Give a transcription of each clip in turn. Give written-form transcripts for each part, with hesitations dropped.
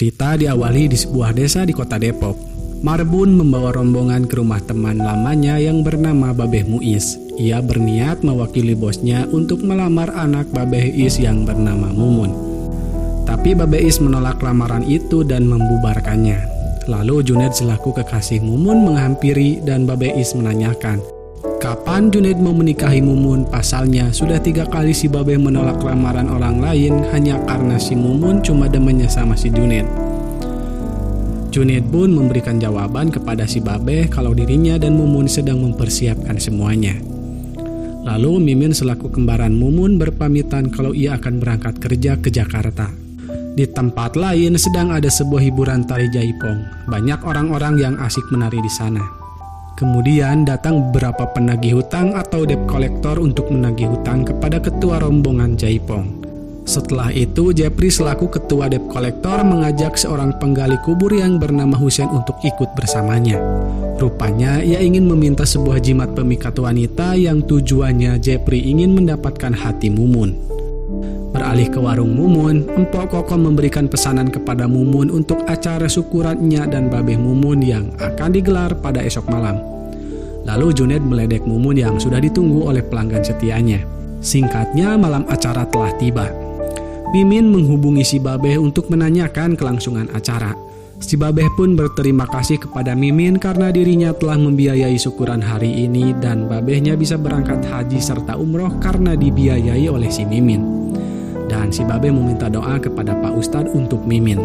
Cerita diawali di sebuah desa di kota Depok. Marbun membawa rombongan ke rumah teman lamanya yang bernama Babeh Muiz. Ia berniat mewakili bosnya untuk melamar anak Babeh Is yang bernama Mumun. Tapi Babeh Is menolak lamaran itu dan membubarkannya. Lalu Junaid selaku kekasih Mumun menghampiri dan Babeh Is menanyakan, kapan Junaid mau menikahi Mumun? Pasalnya sudah 3 kali si Babeh menolak lamaran orang lain hanya karena si Mumun cuma demennya sama si Junaid. Junaid pun memberikan jawaban kepada si Babeh kalau dirinya dan Mumun sedang mempersiapkan semuanya. Lalu Mimin selaku kembaran Mumun berpamitan kalau ia akan berangkat kerja ke Jakarta. Di tempat lain sedang ada sebuah hiburan tari jaipong. Banyak orang-orang yang asik menari di sana. Kemudian datang beberapa penagih hutang atau debt collector untuk menagih hutang kepada ketua rombongan jaipong. Setelah itu, Jepri selaku ketua debt collector mengajak seorang penggali kubur yang bernama Husein untuk ikut bersamanya. Rupanya, ia ingin meminta sebuah jimat pemikat wanita yang tujuannya Jepri ingin mendapatkan hati Mumun. Beralih ke warung Mumun, Empok Koko memberikan pesanan kepada Mumun untuk acara syukurannya dan Babeh Mumun yang akan digelar pada esok malam. Lalu Junaid meledek Mumun yang sudah ditunggu oleh pelanggan setianya. Singkatnya, malam acara telah tiba. Mimin menghubungi si Babeh untuk menanyakan kelangsungan acara. Si Babeh pun berterima kasih kepada Mimin karena dirinya telah membiayai syukuran hari ini dan Babehnya bisa berangkat haji serta umroh karena dibiayai oleh si Mimin. Dan si Babeh meminta doa kepada Pak Ustadz untuk Mimin.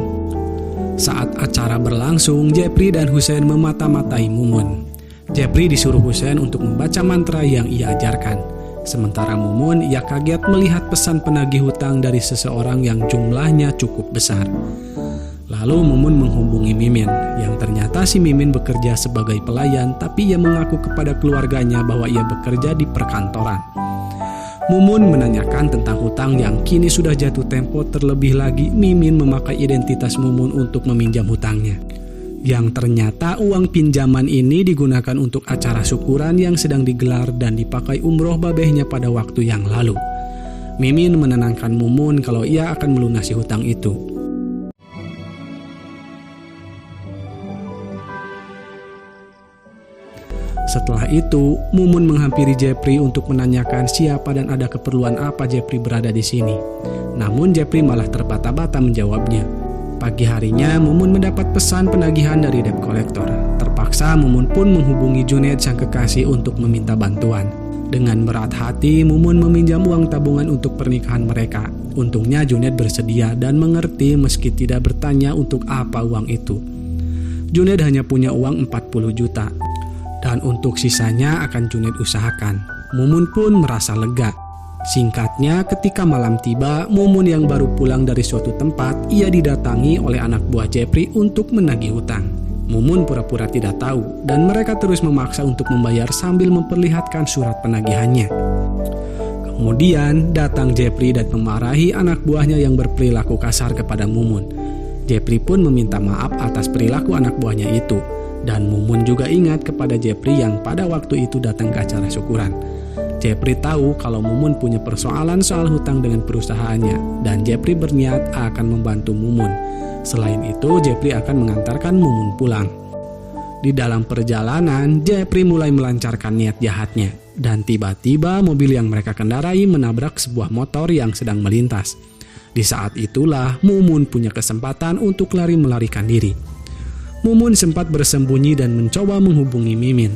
Saat acara berlangsung, Jepri dan Husein memata-matai Mumun. Jepri disuruh Husein untuk membaca mantra yang ia ajarkan. Sementara Mumun, ia kaget melihat pesan penagih hutang dari seseorang yang jumlahnya cukup besar. Lalu Mumun menghubungi Mimin, yang ternyata si Mimin bekerja sebagai pelayan, tapi ia mengaku kepada keluarganya bahwa ia bekerja di perkantoran. Mumun menanyakan tentang hutang yang kini sudah jatuh tempo, terlebih lagi Mimin memakai identitas Mumun untuk meminjam hutangnya. Yang ternyata uang pinjaman ini digunakan untuk acara syukuran yang sedang digelar dan dipakai umroh babehnya pada waktu yang lalu. Mimin menenangkan Mumun kalau ia akan melunasi hutang itu. Setelah itu, Mumun menghampiri Jepri untuk menanyakan siapa dan ada keperluan apa Jepri berada di sini. Namun Jepri malah terbata-bata menjawabnya. Pagi harinya, Mumun mendapat pesan penagihan dari debt collector. Terpaksa Mumun pun menghubungi Junaid sang kekasih untuk meminta bantuan. Dengan berat hati, Mumun meminjam uang tabungan untuk pernikahan mereka. Untungnya Junaid bersedia dan mengerti meski tidak bertanya untuk apa uang itu. Junaid hanya punya uang 40 juta. Dan untuk sisanya akan Junaid usahakan. Mumun pun merasa lega. Singkatnya, ketika malam tiba, Mumun yang baru pulang dari suatu tempat, ia didatangi oleh anak buah Jepri untuk menagih hutang. Mumun pura-pura tidak tahu, dan mereka terus memaksa untuk membayar sambil memperlihatkan surat penagihannya. Kemudian, datang Jepri dan memarahi anak buahnya yang berperilaku kasar kepada Mumun. Jepri pun meminta maaf atas perilaku anak buahnya itu, dan Mumun juga ingat kepada Jepri yang pada waktu itu datang ke acara syukuran. Jepri tahu kalau Mumun punya persoalan soal hutang dengan perusahaannya dan Jepri berniat akan membantu Mumun. Selain itu, Jepri akan mengantarkan Mumun pulang. Di dalam perjalanan, Jepri mulai melancarkan niat jahatnya dan tiba-tiba mobil yang mereka kendarai menabrak sebuah motor yang sedang melintas. Di saat itulah Mumun punya kesempatan untuk melarikan diri. Mumun sempat bersembunyi dan mencoba menghubungi Mimin.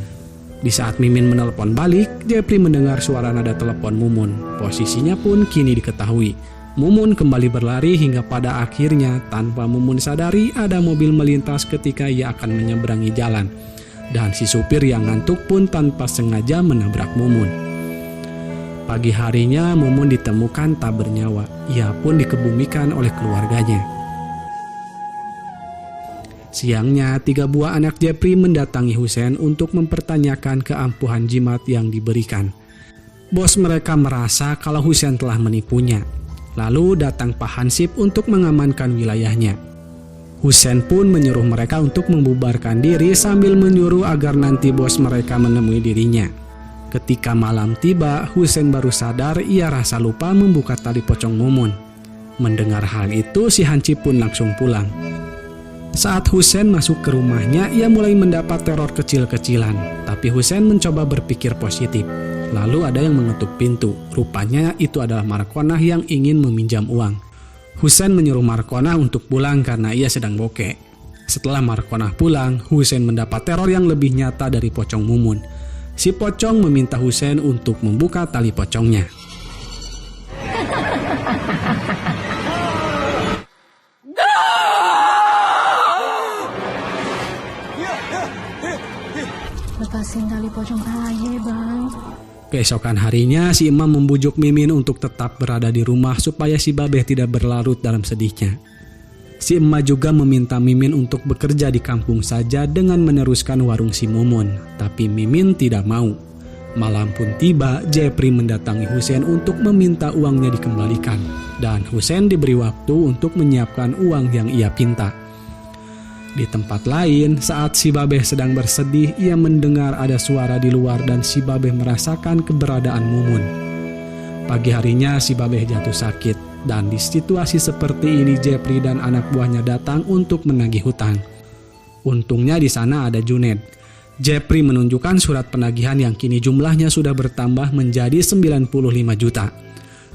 Di saat Mimin menelpon balik, Jepri mendengar suara nada telepon Mumun. Posisinya pun kini diketahui. Mumun kembali berlari hingga pada akhirnya tanpa Mumun sadari ada mobil melintas ketika ia akan menyeberangi jalan. Dan si supir yang ngantuk pun tanpa sengaja menabrak Mumun. Pagi harinya Mumun ditemukan tak bernyawa. Ia pun dikebumikan oleh keluarganya. Siangnya, 3 buah anak Jepri mendatangi Husein untuk mempertanyakan keampuhan jimat yang diberikan. Bos mereka merasa kalau Husein telah menipunya. Lalu datang Pak Hansip untuk mengamankan wilayahnya. Husein pun menyuruh mereka untuk membubarkan diri sambil menyuruh agar nanti bos mereka menemui dirinya. Ketika malam tiba, Husein baru sadar ia rasa lupa membuka tali pocong Mumun. Mendengar hal itu, si Hansip pun langsung pulang. Saat Husein masuk ke rumahnya, ia mulai mendapat teror kecil-kecilan. Tapi Husein mencoba berpikir positif. Lalu ada yang mengetuk pintu. Rupanya itu adalah Markonah yang ingin meminjam uang. Husein menyuruh Markonah untuk pulang karena ia sedang bokeh. Setelah Markonah pulang, Husein mendapat teror yang lebih nyata dari Pocong Mumun. Si pocong meminta Husein untuk membuka tali pocongnya. Lepasin tali pocong ayah, Bang. Keesokan harinya, si Imam membujuk Mimin untuk tetap berada di rumah supaya si Babeh tidak berlarut dalam sedihnya. Si emak juga meminta Mimin untuk bekerja di kampung saja dengan meneruskan warung si Mumun. Tapi Mimin tidak mau. Malam pun tiba, Jepri mendatangi Husein untuk meminta uangnya dikembalikan. Dan Husein diberi waktu untuk menyiapkan uang yang ia pinta. Di tempat lain, saat si Babeh sedang bersedih, ia mendengar ada suara di luar dan si Babeh merasakan keberadaan Mumun. Pagi harinya si Babeh jatuh sakit. Dan di situasi seperti ini, Jepri dan anak buahnya datang untuk menagih hutang. Untungnya di sana ada Junaid. Jepri menunjukkan surat penagihan yang kini jumlahnya sudah bertambah menjadi 95 juta.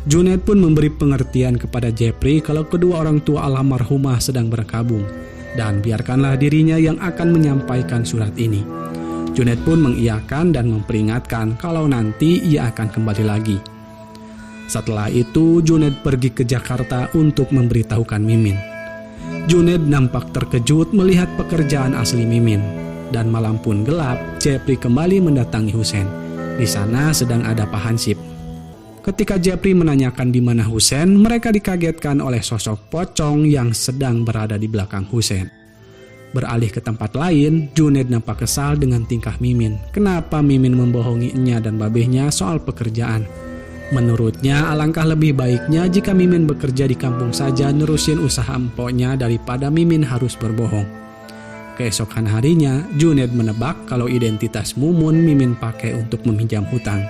Junaid pun memberi pengertian kepada Jepri kalau kedua orang tua almarhumah sedang berkabung. Dan biarkanlah dirinya yang akan menyampaikan surat ini. Junaid pun mengiyakan dan memperingatkan kalau nanti ia akan kembali lagi. Setelah itu, Junaid pergi ke Jakarta untuk memberitahukan Mimin. Junaid nampak terkejut melihat pekerjaan asli Mimin. Dan malam pun gelap, Jepri kembali mendatangi Husein. Di sana sedang ada Pak Hansip. Ketika Jepri menanyakan di mana Husein, mereka dikagetkan oleh sosok pocong yang sedang berada di belakang Husein. Beralih ke tempat lain, Junaid nampak kesal dengan tingkah Mimin. Kenapa Mimin membohonginya dan babehnya soal pekerjaan? Menurutnya, alangkah lebih baiknya jika Mimin bekerja di kampung saja nerusin usaha empoknya daripada Mimin harus berbohong. Keesokan harinya, Junaid menebak kalau identitas Mumun Mimin pakai untuk meminjam hutang.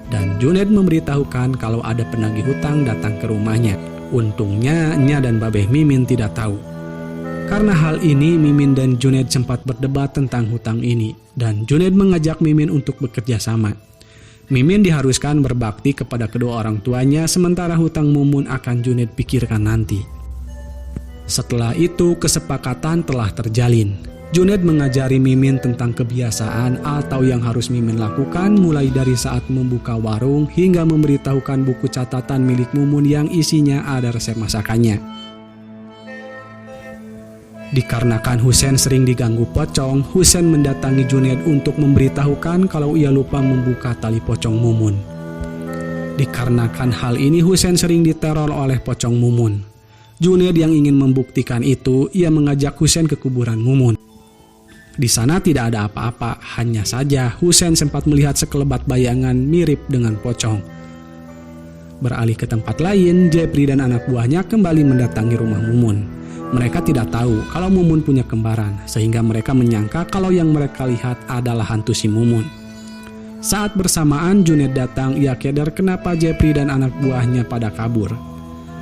Dan Junaid memberitahukan kalau ada penagih hutang datang ke rumahnya. Untungnya, Nya dan Babeh Mimin tidak tahu. Karena hal ini, Mimin dan Junaid sempat berdebat tentang hutang ini. Dan Junaid mengajak Mimin untuk bekerja sama. Mimin diharuskan berbakti kepada kedua orang tuanya, sementara hutang Mumun akan Junaid pikirkan nanti. Setelah itu, kesepakatan telah terjalin. Junaid mengajari Mimin tentang kebiasaan atau yang harus Mimin lakukan mulai dari saat membuka warung hingga memberitahukan buku catatan milik Mumun yang isinya ada resep masakannya. Dikarenakan Husein sering diganggu pocong, Husein mendatangi Junaid untuk memberitahukan kalau ia lupa membuka tali pocong Mumun. Dikarenakan hal ini, Husein sering diteror oleh pocong Mumun. Junaid yang ingin membuktikan itu, ia mengajak Husein ke kuburan Mumun. Di sana tidak ada apa-apa, hanya saja Husein sempat melihat sekelebat bayangan mirip dengan pocong. Beralih ke tempat lain, Jepri dan anak buahnya kembali mendatangi rumah Mumun. Mereka tidak tahu kalau Mumun punya kembaran, sehingga mereka menyangka kalau yang mereka lihat adalah hantu si Mumun. Saat bersamaan Junaid datang, ia keder kenapa Jepri dan anak buahnya pada kabur.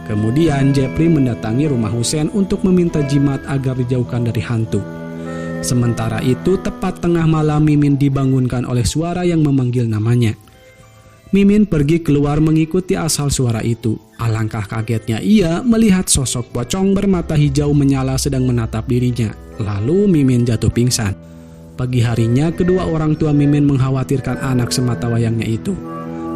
Kemudian Jepri mendatangi rumah Husein untuk meminta jimat agar dijauhkan dari hantu. Sementara itu, tepat tengah malam Mimin dibangunkan oleh suara yang memanggil namanya. Mimin pergi keluar mengikuti asal suara itu. Alangkah kagetnya ia melihat sosok pocong bermata hijau menyala sedang menatap dirinya. Lalu Mimin jatuh pingsan. Pagi harinya kedua orang tua Mimin mengkhawatirkan anak semata wayangnya itu.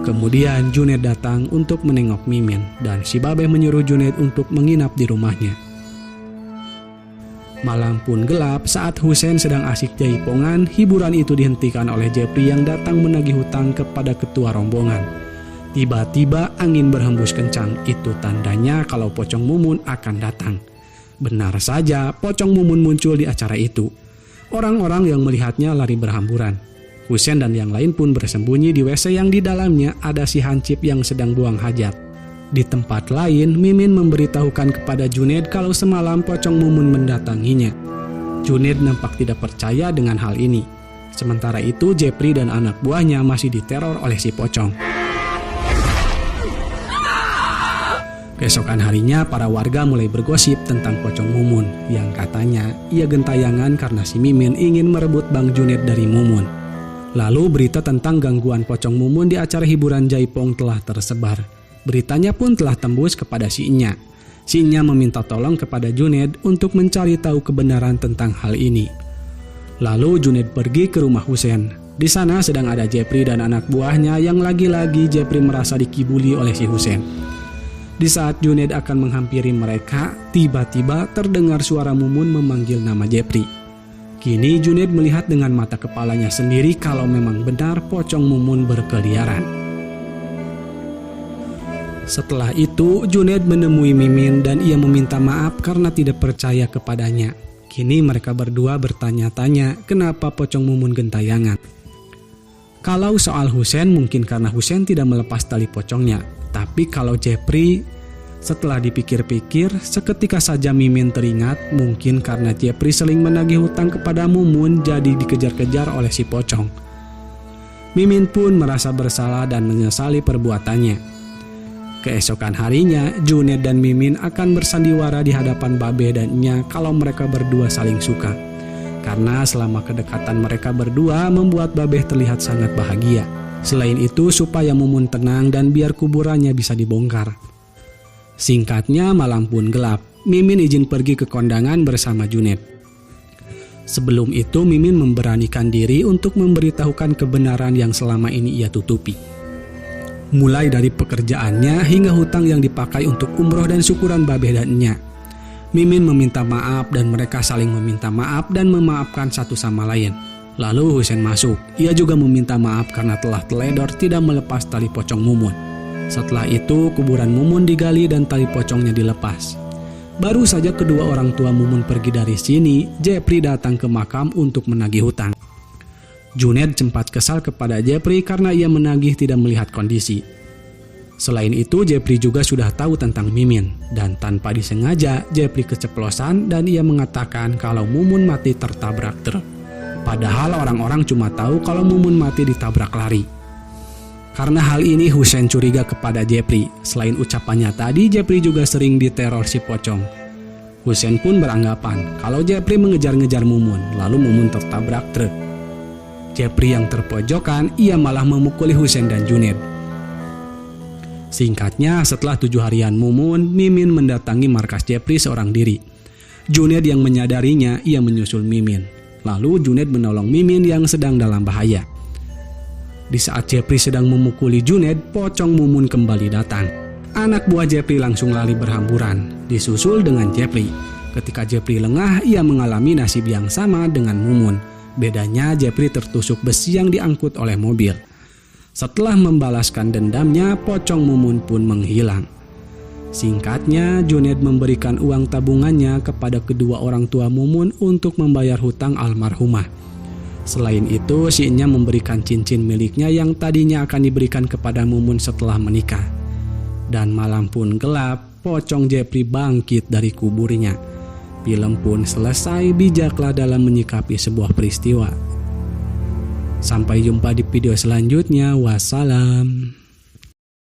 Kemudian Junaid datang untuk menengok Mimin dan si Babeh menyuruh Junaid untuk menginap di rumahnya. Malam pun gelap saat Husein sedang asik jaipongan, hiburan itu dihentikan oleh Jepri yang datang menagih hutang kepada ketua rombongan. Tiba-tiba angin berhembus kencang, itu tandanya kalau pocong Mumun akan datang. Benar saja, pocong Mumun muncul di acara itu. Orang-orang yang melihatnya lari berhamburan. Husein dan yang lain pun bersembunyi di WC yang di dalamnya ada si Hansip yang sedang buang hajat. Di tempat lain, Mimin memberitahukan kepada Junaid kalau semalam pocong Mumun mendatanginya. Junaid nampak tidak percaya dengan hal ini. Sementara itu, Jepri dan anak buahnya masih diteror oleh si pocong. Keesokan harinya para warga mulai bergosip tentang pocong Mumun yang katanya ia gentayangan karena si Mimin ingin merebut Bang Juned dari Mumun. Lalu berita tentang gangguan pocong Mumun di acara hiburan Jaipong telah tersebar. Beritanya pun telah tembus kepada si Nya. Si Nya meminta tolong kepada Juned untuk mencari tahu kebenaran tentang hal ini. Lalu Juned pergi ke rumah Husen. Di sana sedang ada Jepri dan anak buahnya yang lagi-lagi Jepri merasa dikibuli oleh si Husen. Di saat Juned akan menghampiri mereka, tiba-tiba terdengar suara Mumun memanggil nama Jepri. Kini Juned melihat dengan mata kepalanya sendiri kalau memang benar pocong Mumun berkeliaran. Setelah itu, Juned menemui Mimin dan ia meminta maaf karena tidak percaya kepadanya. Kini mereka berdua bertanya-tanya kenapa pocong Mumun gentayangan. Kalau soal Husen mungkin karena Husen tidak melepas tali pocongnya. Tapi kalau Jepri, setelah dipikir-pikir, seketika saja Mimin teringat mungkin karena Jepri sering menagih hutang kepada Mumun jadi dikejar-kejar oleh si pocong. Mimin pun merasa bersalah dan menyesali perbuatannya. Keesokan harinya, Juned dan Mimin akan bersandiwara di hadapan Babe dan Nya kalau mereka berdua saling suka. Karena selama kedekatan mereka berdua membuat Babe terlihat sangat bahagia. Selain itu supaya Mumun tenang dan biar kuburannya bisa dibongkar. Singkatnya malam pun gelap. Mimin izin pergi ke kondangan bersama Juned. Sebelum itu Mimin memberanikan diri untuk memberitahukan kebenaran yang selama ini ia tutupi. Mulai dari pekerjaannya hingga hutang yang dipakai untuk umroh dan syukuran Babe dan Nya. Mimin meminta maaf dan mereka saling meminta maaf dan memaafkan satu sama lain. Lalu Husen masuk. Ia juga meminta maaf karena telah teledor tidak melepas tali pocong Mumun. Setelah itu kuburan Mumun digali dan tali pocongnya dilepas. Baru saja kedua orang tua Mumun pergi dari sini, Jepri datang ke makam untuk menagih hutang. Juned sempat kesal kepada Jepri karena ia menagih tidak melihat kondisi. Selain itu Jepri juga sudah tahu tentang Mimin. Dan tanpa disengaja Jepri keceplosan dan ia mengatakan kalau Mumun mati tertabrak truk. Padahal orang-orang cuma tahu kalau Mumun mati ditabrak lari. Karena hal ini Husen curiga kepada Jepri. Selain ucapannya tadi, Jepri juga sering diteror si pocong. Husen pun beranggapan kalau Jepri mengejar-ngejar Mumun, lalu Mumun tertabrak truk. Jepri yang terpojokan, ia malah memukuli Husen dan Juned. Singkatnya, setelah 7 harian Mumun, Mimin mendatangi markas Jepri seorang diri. Juned yang menyadarinya, ia menyusul Mimin. Lalu Juned menolong Mimin yang sedang dalam bahaya. Di saat Jepri sedang memukuli Juned, pocong Mumun kembali datang. Anak buah Jepri langsung lari berhamburan, disusul dengan Jepri. Ketika Jepri lengah, ia mengalami nasib yang sama dengan Mumun. Bedanya Jepri tertusuk besi yang diangkut oleh mobil. Setelah membalaskan dendamnya, pocong Mumun pun menghilang. Singkatnya, Juned memberikan uang tabungannya kepada kedua orang tua Mumun untuk membayar hutang almarhumah. Selain itu, si Nya memberikan cincin miliknya yang tadinya akan diberikan kepada Mumun setelah menikah. Dan malam pun gelap, pocong Jepri bangkit dari kuburnya. Film pun selesai, bijaklah dalam menyikapi sebuah peristiwa. Sampai jumpa di video selanjutnya. Wassalam.